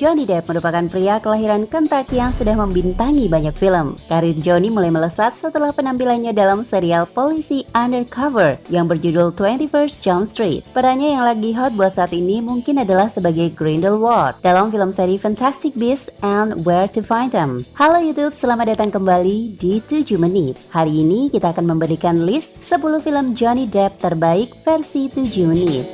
Johnny Depp merupakan pria kelahiran Kentucky yang sudah membintangi banyak film. Karir Johnny mulai melesat setelah penampilannya dalam serial polisi Undercover yang berjudul 21st Jump Street. Perannya yang lagi hot buat saat ini mungkin adalah sebagai Grindelwald dalam film seri Fantastic Beasts and Where to Find Them. Halo YouTube, selamat datang kembali di 7 menit. Hari ini kita akan memberikan list 10 film Johnny Depp terbaik versi 7 menit.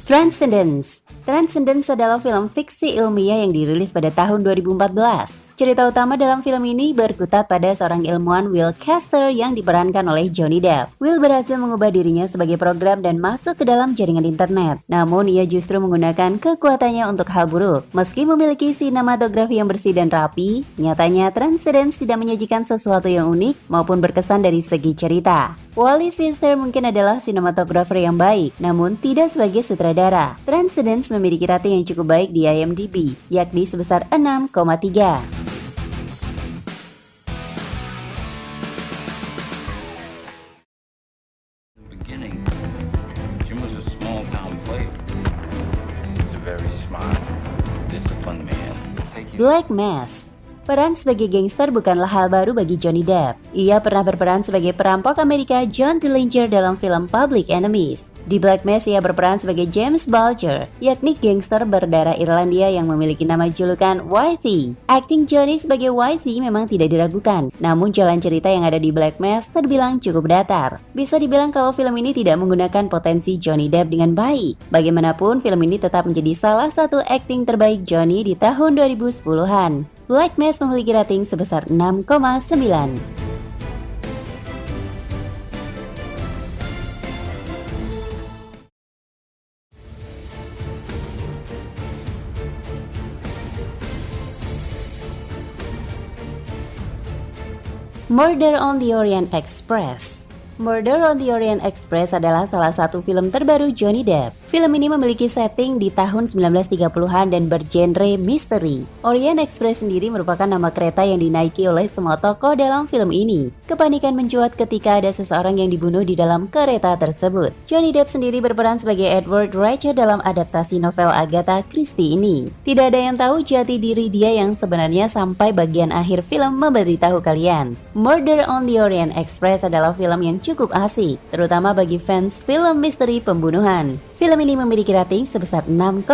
Transcendence adalah film fiksi ilmiah yang dirilis pada tahun 2014. Cerita utama dalam film ini berkutat pada seorang ilmuwan Will Castor yang diperankan oleh Johnny Depp. Will berhasil mengubah dirinya sebagai program dan masuk ke dalam jaringan internet. Namun ia justru menggunakan kekuatannya untuk hal buruk. Meski memiliki sinematografi yang bersih dan rapi, nyatanya Transcendence tidak menyajikan sesuatu yang unik maupun berkesan dari segi cerita. Wally Pfister mungkin adalah sinematografer yang baik, namun tidak sebagai sutradara. Transcendence memiliki rating yang cukup baik di IMDb, yakni sebesar 6,3. Jim was a small-town player. He's a very smart, disciplined man. Black Mass. Peran sebagai gangster bukanlah hal baru bagi Johnny Depp. Ia pernah berperan sebagai perampok Amerika John Dillinger dalam film Public Enemies. Di Black Mass ia berperan sebagai James Bulger, yakni gangster berdarah Irlandia yang memiliki nama julukan Whitey. Akting Johnny sebagai Whitey memang tidak diragukan, namun jalan cerita yang ada di Black Mass terbilang cukup datar. Bisa dibilang kalau film ini tidak menggunakan potensi Johnny Depp dengan baik. Bagaimanapun, film ini tetap menjadi salah satu akting terbaik Johnny di tahun 2010-an. Black Mass memiliki rating sebesar 6,9. Murder on the Orient Express. Murder on the Orient Express adalah salah satu film terbaru Johnny Depp. Film ini memiliki setting di tahun 1930-an dan bergenre misteri. Orient Express sendiri merupakan nama kereta yang dinaiki oleh semua tokoh dalam film ini. Kepanikan mencuat ketika ada seseorang yang dibunuh di dalam kereta tersebut. Johnny Depp sendiri berperan sebagai Edward Ratchet dalam adaptasi novel Agatha Christie ini. Tidak ada yang tahu jati diri dia yang sebenarnya sampai bagian akhir film memberitahu kalian. Murder on the Orient Express adalah film yang cukup asik, terutama bagi fans film misteri pembunuhan. Film ini memiliki rating sebesar 6,5.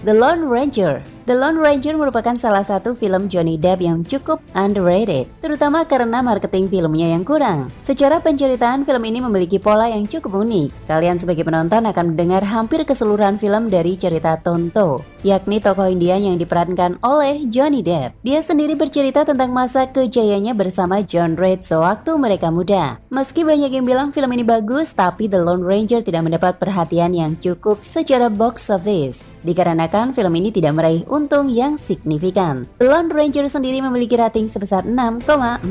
The Lone Ranger. The Lone Ranger merupakan salah satu film Johnny Depp yang cukup underrated, terutama karena marketing filmnya yang kurang. Secara penceritaan, film ini memiliki pola yang cukup unik. Kalian sebagai penonton akan mendengar hampir keseluruhan film dari cerita Tonto, yakni tokoh Indian yang diperankan oleh Johnny Depp. Dia sendiri bercerita tentang masa kejayanya bersama John Reid sewaktu mereka muda. Meski banyak yang bilang film ini bagus, tapi The Lone Ranger tidak mendapat perhatian yang cukup secara box office, dikarenakan film ini tidak meraih untung yang signifikan. The Lone Ranger sendiri memiliki rating sebesar 6,4.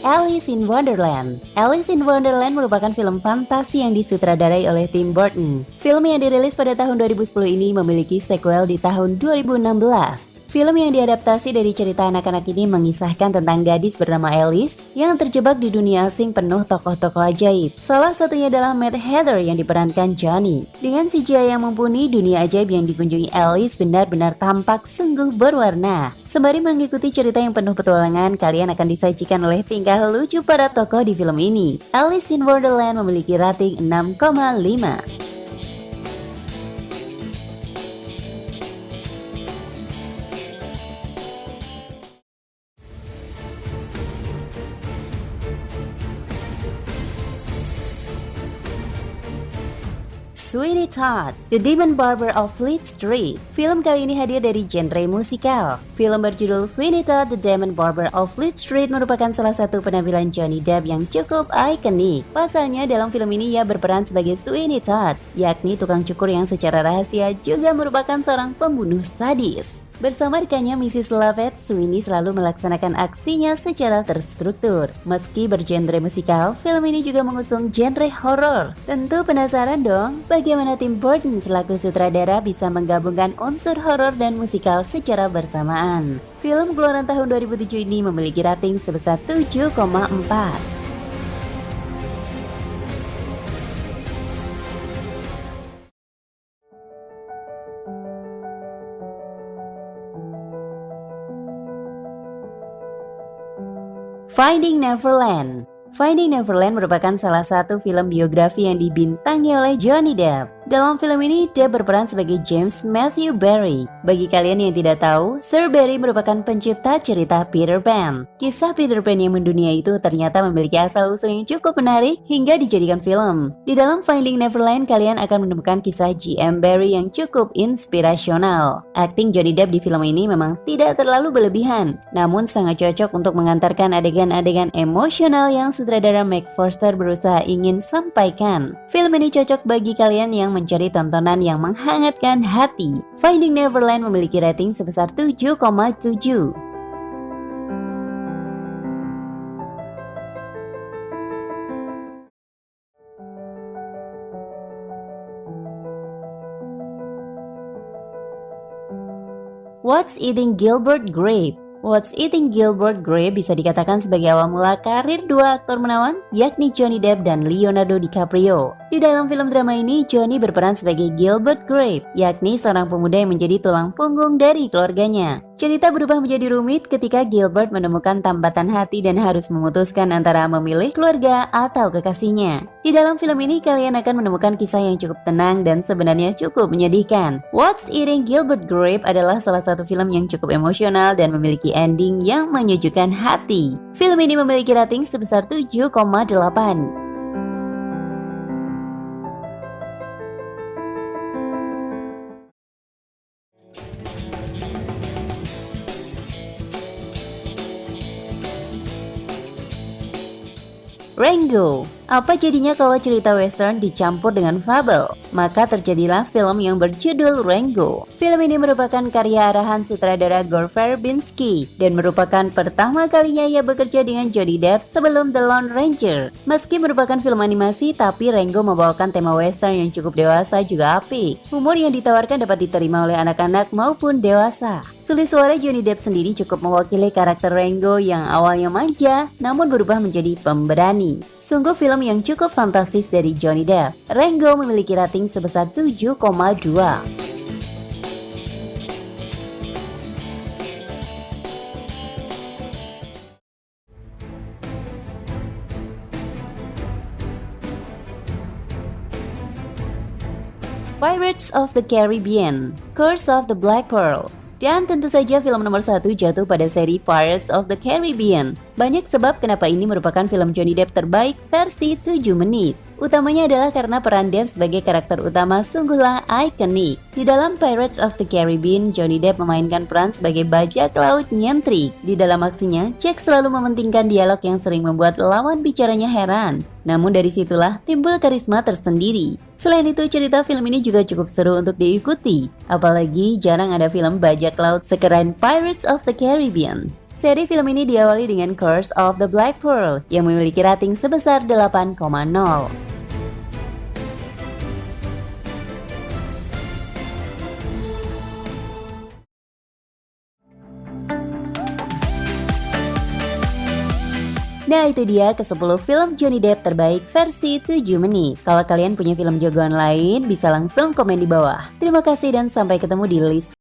Alice in Wonderland. Alice in Wonderland merupakan film fantasi yang disutradarai oleh Tim Burton. Film yang dirilis pada tahun 2010 ini memiliki sequel di tahun 2016. Film yang diadaptasi dari cerita anak-anak ini mengisahkan tentang gadis bernama Alice yang terjebak di dunia asing penuh tokoh-tokoh ajaib. Salah satunya adalah Mad Hatter yang diperankan Johnny. Dengan CGI yang mumpuni, dunia ajaib yang dikunjungi Alice benar-benar tampak sungguh berwarna. Sembari mengikuti cerita yang penuh petualangan, kalian akan disajikan oleh tingkah lucu para tokoh di film ini. Alice in Wonderland memiliki rating 6,5. Sweeney Todd, The Demon Barber of Fleet Street. Film kali ini hadir dari genre musikal. Film berjudul Sweeney Todd, The Demon Barber of Fleet Street merupakan salah satu penampilan Johnny Depp yang cukup ikonik. Pasalnya dalam film ini ia berperan sebagai Sweeney Todd, yakni tukang cukur yang secara rahasia juga merupakan seorang pembunuh sadis. Bersama rekannya Mrs. Lovett, Sweeney selalu melaksanakan aksinya secara terstruktur. Meski bergenre musikal, film ini juga mengusung genre horor. Tentu penasaran dong, bagaimana Tim Burton selaku sutradara bisa menggabungkan unsur horor dan musikal secara bersamaan. Film keluaran tahun 2007 ini memiliki rating sebesar 7,4. Finding Neverland. Finding Neverland merupakan salah satu film biografi yang dibintangi oleh Johnny Depp. Dalam film ini, Depp berperan sebagai James Matthew Barry. Bagi kalian yang tidak tahu, Sir Barry merupakan pencipta cerita Peter Pan. Kisah Peter Pan yang mendunia itu ternyata memiliki asal-usul yang cukup menarik hingga dijadikan film. Di dalam Finding Neverland, kalian akan menemukan kisah J.M. Barrie yang cukup inspirasional. Akting Johnny Depp di film ini memang tidak terlalu berlebihan, namun sangat cocok untuk mengantarkan adegan-adegan emosional yang sutradara Meg Foster berusaha ingin sampaikan. Film ini cocok bagi kalian yang mencari tontonan yang menghangatkan hati. Finding Neverland memiliki rating sebesar 7,7. What's Eating Gilbert Grape? What's Eating Gilbert Grape bisa dikatakan sebagai awal mula karir dua aktor menawan, yakni Johnny Depp dan Leonardo DiCaprio. Di dalam film drama ini, Johnny berperan sebagai Gilbert Grape, yakni seorang pemuda yang menjadi tulang punggung dari keluarganya. Cerita berubah menjadi rumit ketika Gilbert menemukan tambatan hati dan harus memutuskan antara memilih keluarga atau kekasihnya. Di dalam film ini, kalian akan menemukan kisah yang cukup tenang dan sebenarnya cukup menyedihkan. What's Eating Gilbert Grape adalah salah satu film yang cukup emosional dan memiliki ending yang menyejukkan hati. Film ini memiliki rating sebesar 7,8. Rango. Apa jadinya kalau cerita western dicampur dengan fabel? Maka terjadilah film yang berjudul Rango. Film ini merupakan karya arahan sutradara Gore Verbinski dan merupakan pertama kalinya ia bekerja dengan Johnny Depp sebelum The Lone Ranger. Meski merupakan film animasi, tapi Rango membawakan tema western yang cukup dewasa juga apik. Humor yang ditawarkan dapat diterima oleh anak-anak maupun dewasa. Sulih suara Johnny Depp sendiri cukup mewakili karakter Rango yang awalnya manja, namun berubah menjadi pemberani. Sungguh film yang cukup fantastis dari Johnny Depp. Rango memiliki rating sebesar 7,2. Pirates of the Caribbean, Curse of the Black Pearl. Dan tentu saja film nomor 1 jatuh pada seri Pirates of the Caribbean. Banyak sebab kenapa ini merupakan film Johnny Depp terbaik versi 7 menit. Utamanya adalah karena peran Depp sebagai karakter utama sungguhlah ikonik. Di dalam Pirates of the Caribbean, Johnny Depp memainkan peran sebagai bajak laut nyentrik. Di dalam aksinya, Jack selalu mementingkan dialog yang sering membuat lawan bicaranya heran. Namun dari situlah timbul karisma tersendiri. Selain itu, cerita film ini juga cukup seru untuk diikuti. Apalagi jarang ada film bajak laut sekeren Pirates of the Caribbean. Seri film ini diawali dengan Curse of the Black Pearl yang memiliki rating sebesar 8,0. Nah, itu dia ke-10 film Johnny Depp terbaik versi 7 menit. Kalau kalian punya film jagoan lain, bisa langsung komen di bawah. Terima kasih dan sampai ketemu di list